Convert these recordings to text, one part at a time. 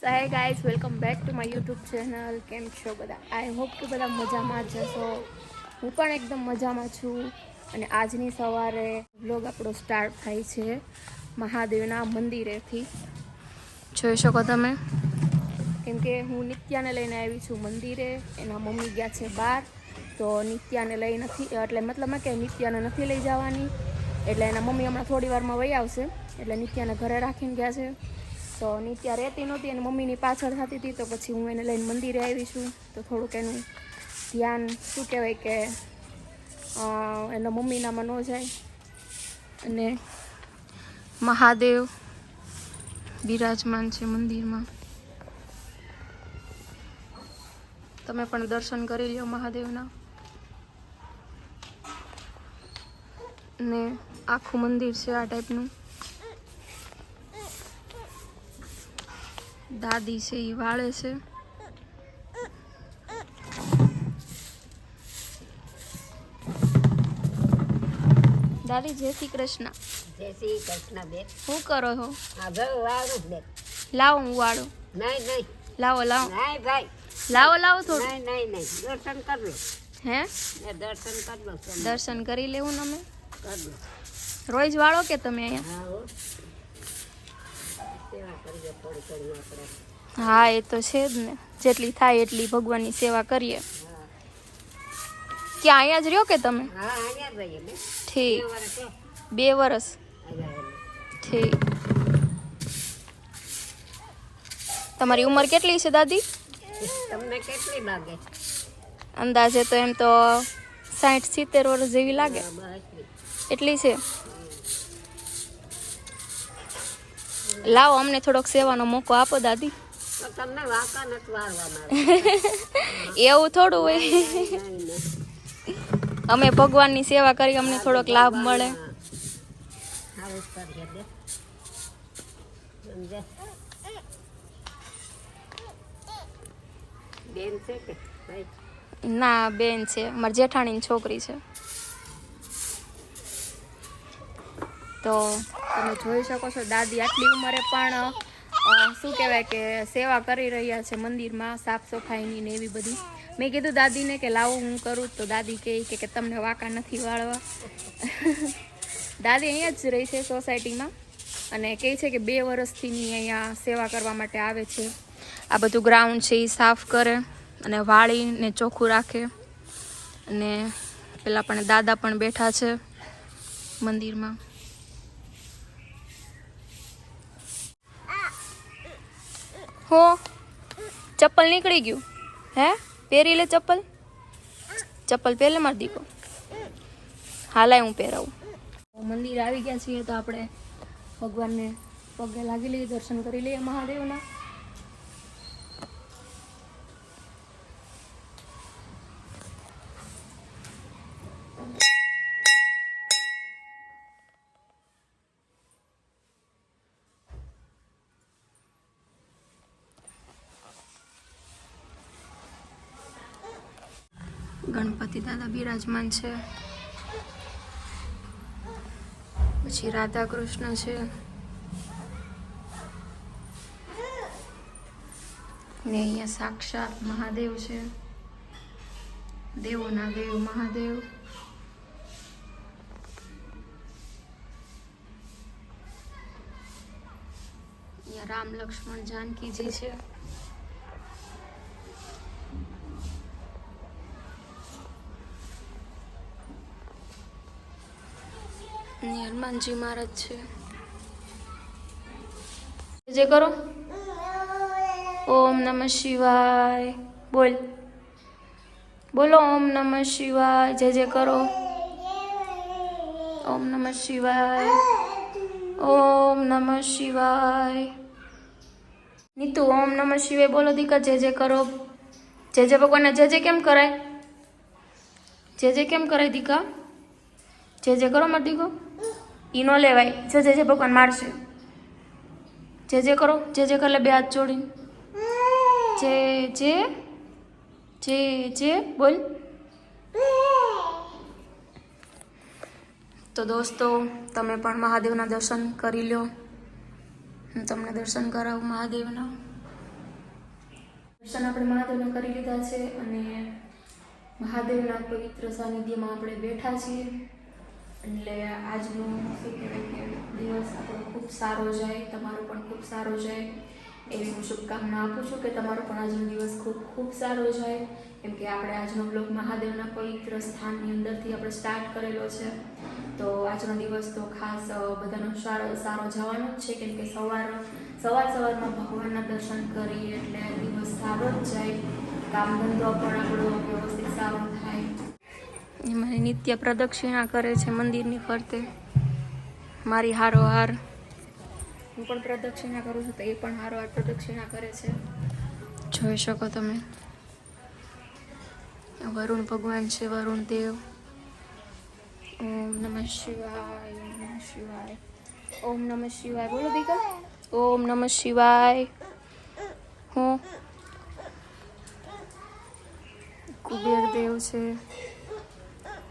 So hey guys, welcome back to my YouTube channel. કેમ છો બધા? આઈ હોપ કે બધા મજામાં જ જશો. હું પણ એકદમ મજામાં છું. અને આજની સવારે વ્લોગ આપણો સ્ટાર્ટ થાય છે મહાદેવના મંદિરેથી. જોઈ શકો તમે, કેમ કે હું નિત્યાને લઈને આવી છું મંદિરે. એના મમ્મી ગયા છે બહાર, તો નિત્યાને લઈ નથી, એટલે મતલબમાં કે નિત્યાને નથી લઈ જવાની, એટલે એના મમ્મી હમણાં થોડી વારમાં વહી આવશે, એટલે નિત્યાને ઘરે રાખીને ગયા છે. તો નિત્યા રહેતી નહોતી અને મમ્મીની પાછળ થતી હતી, તો પછી હું એને લઈને મંદિરે આવી છું. તો થોડુંક એનું ધ્યાન શું કહેવાય કે એના મમ્મીનામાં ન જાય. અને મહાદેવ બિરાજમાન છે મંદિરમાં. તમે પણ દર્શન કરી લ્યો મહાદેવના. ને આખું મંદિર છે આ ટાઈપનું. દાદી છે એ વાળે છે. દાદી જય શ્રી કૃષ્ણ. જય શ્રી કૃષ્ણ બેન. શું કરો છો? વાળું બેન. લાવો હું વાળું. નહીં લાવો નહીં ભાઈ, લાવો થોડું. નહીં દર્શન કર લો. હે, દર્શન કર લો. દર્શન કરી લેવું ને અમે. કર લો. રોજ વાળો કે તમે અહીંયા? હા હો, સેવા કરીએ થોડી આપણે. હા, એ તો છે જ ને. જેટલી થાય એટલી ભગવાનની સેવા કરીએ. ક્યાં અહીંયા જ રહ્યો કે તમે? હા અહીંયા રહીએ ને. ઠીક, 2 વર્ષ. ઠીક. તમારી ઉંમર કેટલી છે દાદી? તમને કેટલી લાગે? અંદાજે તો એમ તો 60-70 વર્ષ જેવી લાગે. એટલી છે? લાવો, અમને થોડોક સેવાનો મોકો આપો દાદી. તો તમને વાંકા નથી વારવાના. એવું થોડું હોય. અમે ભગવાનની સેવા કરી, અમને થોડોક લાભ મળે. બેન છે કે ભાઈ? ના, બેન છે, મારી જેઠાણીની છોકરી છે. તો તમે જોઈ શકો છો દાદી આટલી ઉંમરે પણ શું કહેવાય કે સેવા કરી રહ્યા છે મંદિરમાં, સાફ સફાઈની ને એવી બધી. મેં કીધું દાદીને કે લાવું હું કરું, તો દાદી કહે કે તમને વાંકા નથી વાળવા. દાદી અહીંયા જ રહી છે સોસાયટીમાં, અને કહે છે કે 2 વર્ષથી અહીંયા સેવા કરવા માટે આવે છે. આ બધું ગ્રાઉન્ડ છે એ સાફ કરે અને વાળીને ચોખ્ખું રાખે. અને પેલા પણ દાદા પણ બેઠા છે મંદિરમાં. હો, ચપ્પલ નીકળી ગયું. હે, પહેરી લે ચપ્પલ. ચપ્પલ પહેલે માર દીકો. હાલાય હું પહેરાવું. મંદિર આવી ગયા છીએ, તો આપણે ભગવાનને પગે લાગી લઈએ, દર્શન કરી લઈએ મહાદેવના. ગણપતિ દાદા બિરાજમાન છે, પછી રાધા કૃષ્ણ છે, ને અહીંયા સાક્ષાત મહાદેવ છે, દેવોના દેવ મહાદેવ. અહીંયા રામ લક્ષ્મણ જાનકીજી છે. હનુમાનજી મહારાજ છે. જે કરો, ઓમ નમઃ શિવાય બોલ. બોલો ઓમ નમઃ શિવાય. જે કરો, ઓમ નમઃ શિવાય, ઓમ નમઃ શિવાય. નીતુ ઓમ નમઃ શિવાય બોલો દીકા. જે કરો. જે ભગવાનને જે કેમ કરાય? જે કેમ કરાય દીકા? જે કરો માર દીકો. ઈ નો લેવાય. જે ભગવાન મારશે. જે કરો. જે કરે બે હાથ જોડીને. જે બોલ. તો દોસ્તો, તમે પણ મહાદેવના દર્શન કરી લો. હું તમને દર્શન કરાવું મહાદેવના. દર્શન આપણે મહાદેવના કરી લીધા છે અને મહાદેવના પવિત્ર સાનિધ્યમાં આપણે બેઠા છીએ. એટલે આજનો શું કહેવાય કે દિવસ આપણો ખૂબ સારો જાય, તમારો પણ ખૂબ સારો જાય એવી હું શુભકામના આપું છું કે તમારો પણ આજનો દિવસ ખૂબ ખૂબ સારો જાય. કેમ કે આપણે આજનો બ્લોગ મહાદેવના પવિત્ર સ્થાનની અંદરથી આપણે સ્ટાર્ટ કરેલો છે. તો આજનો દિવસ તો ખાસ બધાનો સારો જવાનો જ છે. કેમ કે સવારમાં ભગવાનના દર્શન કરીએ એટલે દિવસ સારો જ જાય, કામ ધંધો પણ આપણો વ્યવસ્થિત સારો થાય. મારી નિત્ય પ્રદક્ષિણા કરે છે મંદિરની ફરતે, મારી હારોહાર હું પણ પ્રદક્ષિણા કરું છું તો એ પણ હારોહાર પ્રદક્ષિણા કરે છે. જોઈ શકો તમે, વરુણ ભગવાન છે, વરુણ દેવ. ઓમ નમઃ શિવાય, ઓમ નમઃ શિવાય, ઓમ નમઃ શિવાય. બોલો દીકા, ઓમ નમઃ શિવાય. હું કુબેર દેવ છે.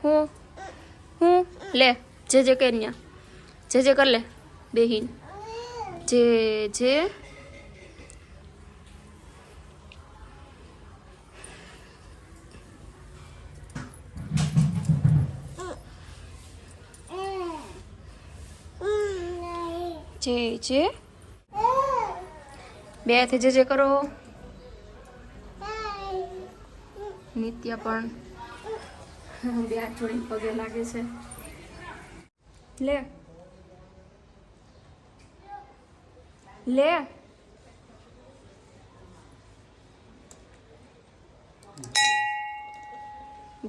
હું લે જે કન્યા જે કર લે બેહીન જે બે હાથે જે કરો. નિત્ય પણ બે હાથ જોડીને પગે લાગે છે. લે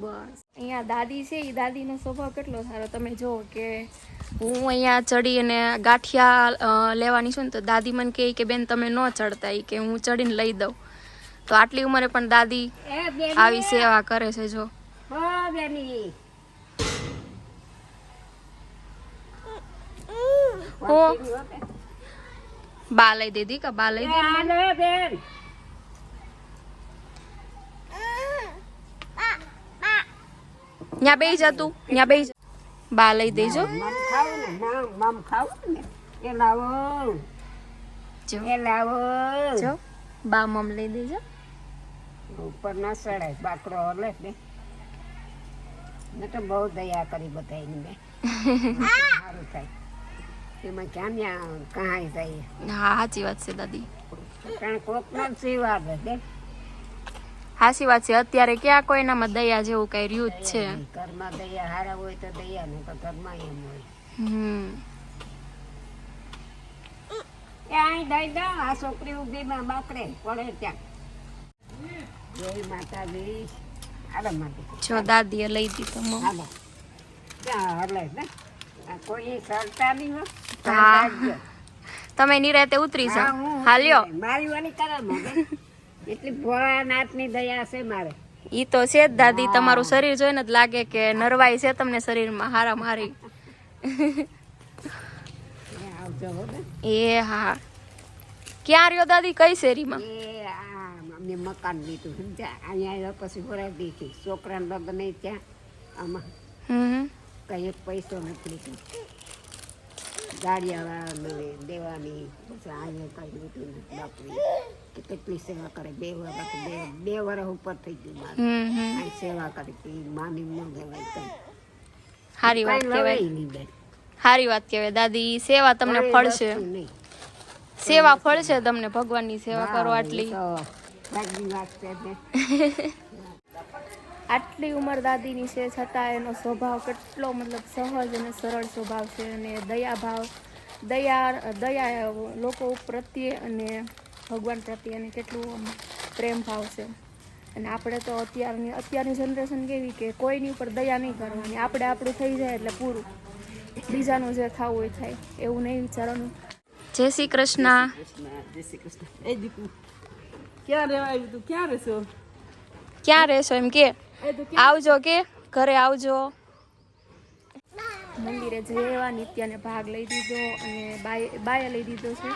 બસ. અહીંયા દાદી છે, એ દાદીનો સ્વભાવ કેટલો સારો તમે જુઓ કે હું અહીંયા ચડી અને ગાંઠિયા લેવાની છું ને તો દાદી મને કહે કે બેન તમે ન ચડતા, કે હું ચડીને લઈ દઉં. તો આટલી ઉંમરે પણ દાદી આવી સેવા કરે છે. જો બા લઈ દીધી કે બા લઈ દે. ત્યાં બેસી જતું, ત્યાં બેસી બા લઈ દેજો. જો બા મમ લઈ દેજો. ઉપર ના ચડાય બાકડો હલે ને તો બહુ દયા કરી બધાને મેં સારું થાય એમાં ક્યાં કહાઈ જાય. હા સાચી વાત છે દાદી, કારણ કોક નો સેવા દે. સાચી વાત છે. અત્યારે ક્યાં કોઈનામાં દયા જેવું કઈ રહ્યું જ છે. ઘરમાં દયા હારા હોય તો દયા, ને તો ઘરમાં એમ હોય. અહીં દઈ દો. આ છોકરી ઉભી બાકડે પડે ત્યાં. જય માતાજી. હાલો માટી જો દાદીએ લઈ દીધો મમ. હાલો ત્યાં હલે ને કોઈ સરતા નહીં હો. હા તમે નિરાતે ઉતરી જાઓ. હાલ્યો મારી વાલી કરે એટલી ભોળાનાથની દયા છે મારે. ઈ તો છે જ દાદી, તમારું શરીર જોઈને જ લાગે કે નરવાઈ છે તમને શરીરમાં હારા મારી. આવજો હો ને. એ હા. ક્યાં રહ્યો દાદી, કઈ શેરીમાં? એ અમને મકાન લીધું સમજ્યા. અહીંયા આવ્યા પછી ભરાઈ દીધી. છોકરાને લગ્ન નહીં ત્યાં આમાં કઈ એક પૈસો નથી લીધો. ગાડિયાવાળાને દેવાની પછી અહીંયા કઈ લીધું નથી. બાપરી કે કેટલી સેવા કરે. 2 વર્ષ ઉપર થઈ ગયું મારે. સેવા કરી માની ન કહેવાય કઈ. સારી વાત કહેવાય, નહીં બેન. સારી વાત કહેવાય દાદી. સેવા તમને ફળશે, નહીં સેવા ફળશે તમને. ભગવાનની સેવા કરો આટલી. આટલી ઉંમર દાદીની છે છતાં એનો સ્વભાવ કેટલો મતલબ સહજ અને સરળ સ્વભાવ છે. અને દયા લોકો પ્રત્યે અને ભગવાન પ્રત્યે અને કેટલું પ્રેમ ભાવ છે. અને આપણે તો અત્યારની જનરેશન કેવી કે કોઈની ઉપર દયા નહીં કરવાની. આપણે આપણું થઈ જાય એટલે પૂરું, બીજાનું જે થવું હોય થાય એવું નહીં વિચારવાનું. જય શ્રી કૃષ્ણ. જય શ્રી કૃષ્ણ. એ દીપુ ક્યાં રહેવા આવ્યું તું? ક્યાં રહેશો? ક્યાં રહેશો એમ કે આવજો, કે ઘરે આવજો. મંદિરે જઈ એવા નિત્યાને ભાગ લઈ દીધો અને બાએ લઈ દીધો છે.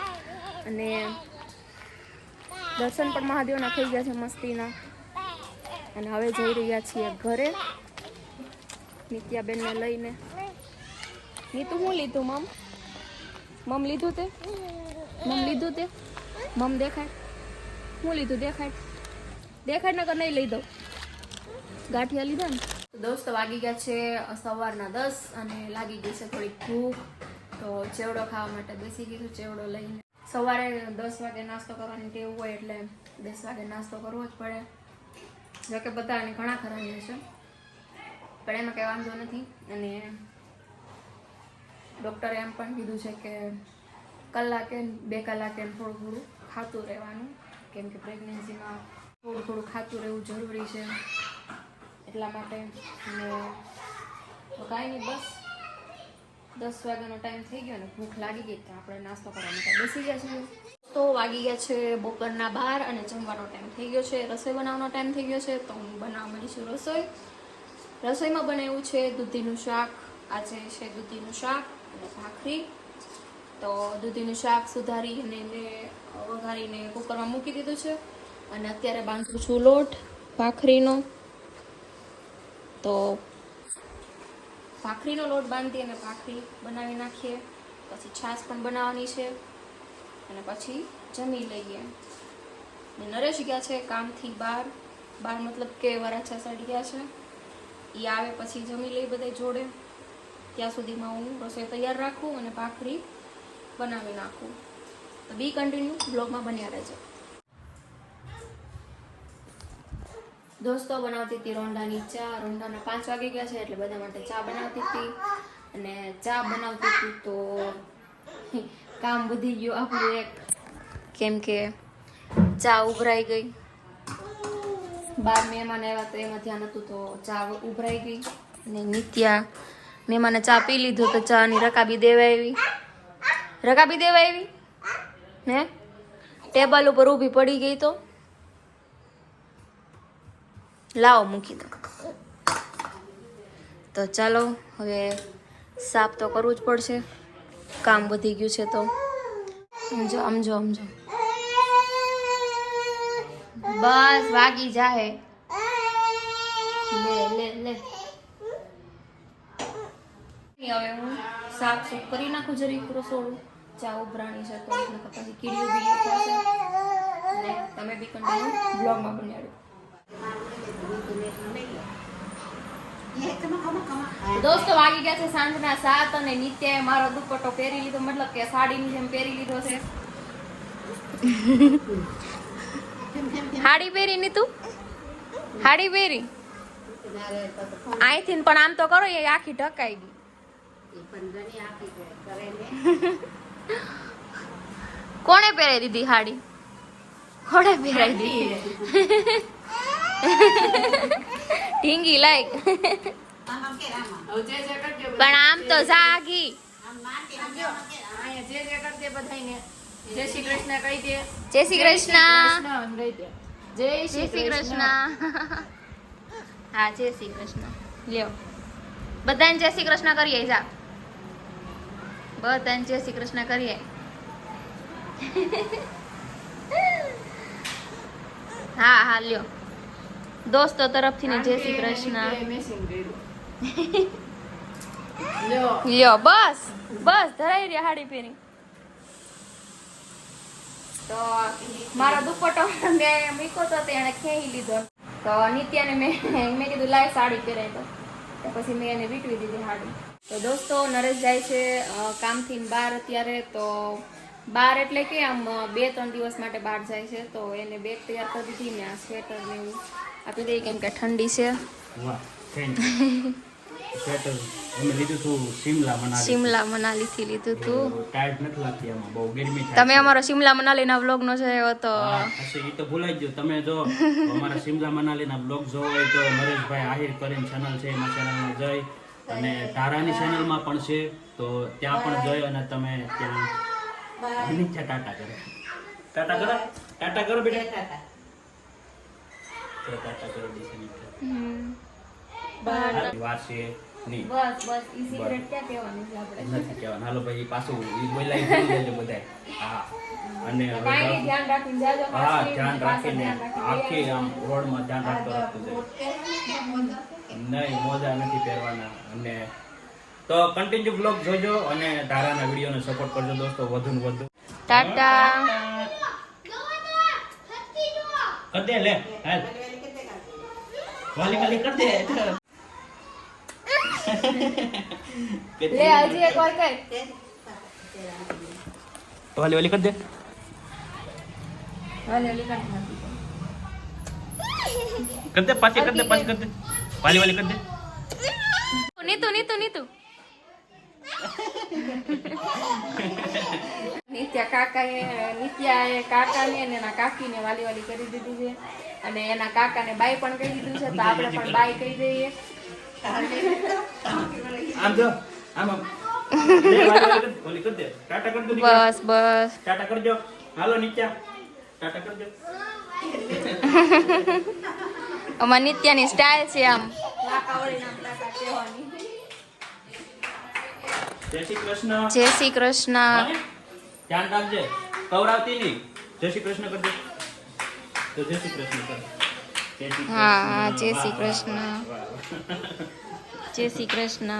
અને દર્શન પણ મહાદેવના થઈ ગયા છે મસ્તીના. અને હવે જઈ રહ્યા છીએ ઘરે નિત્યાબેનને લઈને. નીતુ શું લીધું મમ લીધું તે? મમ લીધું તે? મમ દેખાય શું લીધું? દેખાય દેખાય નકર નહીં લઈ દઉં. ગાંઠિયા લીધા ને. તો દોસ્તો વાગી ગયા છે સવારના 10 અને લાગી ગઈ છે થોડીક ભૂખ. તો ચેવડો ખાવા માટે બેસી ગયું ચેવડો લઈને. સવારે 10 વાગે નાસ્તો કરવાની ટેવ હોય એટલે 10 વાગે નાસ્તો કરવો જ પડે. જોકે બધાને ઘણા ખરા છે પણ એમાં કંઈ વાંધો નથી. અને ડૉક્ટરે એમ પણ કીધું છે કે કલાકે 2 કલાકે થોડું થોડું ખાતું રહેવાનું, કેમ કે પ્રેગ્નન્સીમાં થોડું થોડું ખાતું રહેવું જરૂરી છે એટલા માટે. અને તો કાંઈ નહીં, બસ 10 વાગ્યાનો ટાઈમ થઈ ગયો ને ભૂખ લાગી ગઈ તો આપણે નાસ્તો કરવા માટે બેસી ગયા છીએ. તો વાગી ગયા છે બપોરના 12 અને જમવાનો ટાઈમ થઈ ગયો છે, રસોઈ બનાવવાનો ટાઈમ થઈ ગયો છે. તો હું બનાવવા માંડી છું રસોઈ. રસોઈમાં બનાવ્યું છે દૂધીનું શાક. આજે છે દૂધીનું શાક અને ભાખરી. તો દૂધીનું શાક સુધારી અને એને વઘારીને કુકરમાં મૂકી દીધું છે અને અત્યારે બાંધું છું લોટ ભાખરીનો. તો ભાખરીનો લોટ બાંધી અને ભાખરી બનાવી નાખીએ, પછી છાશ પણ બનાવવાની છે અને પછી જમી લઈએ. ને નરેશ ગયા છે કામથી બહાર મતલબ કે વરાછા સાઈડ ગયા છે. એ આવે પછી જમી લઈ બધા જોડે. ત્યાં સુધીમાં હું રસોઈ તૈયાર રાખું અને ભાખરી બનાવી નાખું. તો બી કન્ટિન્યુ બ્લોગમાં બન્યા રહેજો. દોસ્તો બનાવતી હતી રોંડાની ચા. રોંડાના 5 વાગી ગયા છે એટલે બધા માટે ચા બનાવતી હતી. અને ચા બનાવતી હતી તો કામ વધી ગયું આપણું એક, કેમ કે ચા ઉભરાઈ ગઈ. 12 મહેમાન આવ્યા તો એમાં ધ્યાન હતું તો ચા ઉભરાઈ ગઈ. અને નિત્યા મહેમાને ચા પી લીધું તો ચાની રકાબી દેવા આવી. રકાબી દેવા આવી ને ટેબલ ઉપર ઊભી પડી ગઈ તો લાવો મૂકી દો. તો ચાલો હવે સાફ તો કરવું જ પડશે, કામ વધી ગયું છે. તો સમજો બસ વાગી જાહે. લે હવે હું સાફ સૂફ કરી નાખું જરીક રસોડું. ચા ઉભરાણી છે તો પછી કીડીઓ બી થશે. અને તમે બી કન્ટિન્યુ બ્લોગમાં બન્યા. દોસ્તો વાગી ગયા છે સાંજના 7 અને નિત્યાએ મારો દુપટ્ટો પહેરી લીધો, મતલબ કે સાડીની જેમ પહેરી લીધો છે. હાડી પહેરી ની તું? હાડી પહેરી અહીંથી પણ આમ તો કરો, એ આખી ઢકાઈ ગઈ. કોણે પહેરાઈ દીધી હાડી? કોણે પહેરાઈ દીધી? ઢીંગી લાઈક. પણ આમ તો જાગી. જય શ્રી કૃષ્ણ કહી દે. જય શ્રી કૃષ્ણ. જય શ્રી કૃષ્ણ. હા જય શ્રી કૃષ્ણ. લ્યો બધાને જય શ્રી કૃષ્ણ કરીએ. જા બધાને જય શ્રી કૃષ્ણ કરીએ. હા લ્યો દોસ્તો તરફથી ને જય શ્રી કૃષ્ણ. લ્યો બસ ધરાઈ રહ્યા હાડી પહેરી. તો મારો દુપટ્ટો મેં મૂક્યો તો એને ખેંચી લીધો. તો નિત્યાને મેં કીધું લાય સાડી પહેરાય. તો પછી મેં એને વીટવી દીધી સાડી. તો દોસ્તો નરેશ જાય છે કામથી બહાર અત્યારે. તો બહાર એટલે કે આમ 2-3 દિવસ માટે બહાર જાય છે. તો એને બેગ તૈયાર કરી દીધી ને આ સ્વેટર ને એવું આપી દઈએ કેમ કે ઠંડી છે. સ્વેટર અમે લીધું હતું શિમલા મનાલી થી લીધું હતું. ટાઈટ નથી લાગતી એમાં, બહુ ગરમી થાય. તમે અમારો શિમલા મનાલીના વ્લોગનો જોયો તો એ તો ભૂલાઈ ગયો. તમે જો અમારા શિમલા મનાલીના બ્લોગ જોવો હોય તો નરેશભાઈ આહિર કરીને ચેનલ છે, એમાં ચેનલમાં જઈ અને તારાની ચેનલમાં પણ છે તો ત્યાં પણ જઈ અને તમે ત્યાં ટાટા કરો. ટાટા કરો બેટા. ટાટા કરો વાત છે નહીં. બસ ઈ સિગરેટ ક્યાં કહેવાની છે આપણે? નથી કહેવાનું. હાલો ભાઈ પાછું ઈ બોલાઈ દેજો બધાય. હા અને કાંઈ ધ્યાન રાખીને જાજો. હા ધ્યાન રાખીને આખી આમ રોડમાં ધ્યાન રાખતો નહીં, મોજા નથી પહેરવાના. અને તો કન્ટિન્યુ બ્લોગ જોજો અને ધારાના વિડીયોને સપોર્ટ કરજો દોસ્તો વધુ ને વધુ. ટાટા. કર દે લે હાલ વાલી વાલી કર દે લે હજી એક વાર કર. વાલી વાલી કર દે કર દે પાછી કર દે પાછી કર દે વાલી વાલી કર દે નીતુ નીતુ નીતુ નિત્યાએ કાકાને અને એના કાકીને વાલી વાલી કરી દીધી છે અને એના કાકાને બાય પણ કહી દીધું છે તો આપણે પણ બાય કહી દઈએ. આમ જો આમ આમ લે વાલી વાલી કર દે ઓલી કર દે ટાટા કર દો બસ બસ ટાટા કરજો હાલો નિત્યા ટાટા કરજો અમાર નિત્યાની સ્ટાઇલ છે આમ. જય શ્રી કૃષ્ણ જય શ્રી કૃષ્ણ. ધ્યાન રાખજે કવરાવતી નહીં જય શ્રી કૃષ્ણ કરજો તો જય શ્રી કૃષ્ણ કર જય શ્રી હા જય શ્રી વાહ, વાહ, કૃષ્ણ. વાહ, વાહ. જય શ્રી કૃષ્ણ.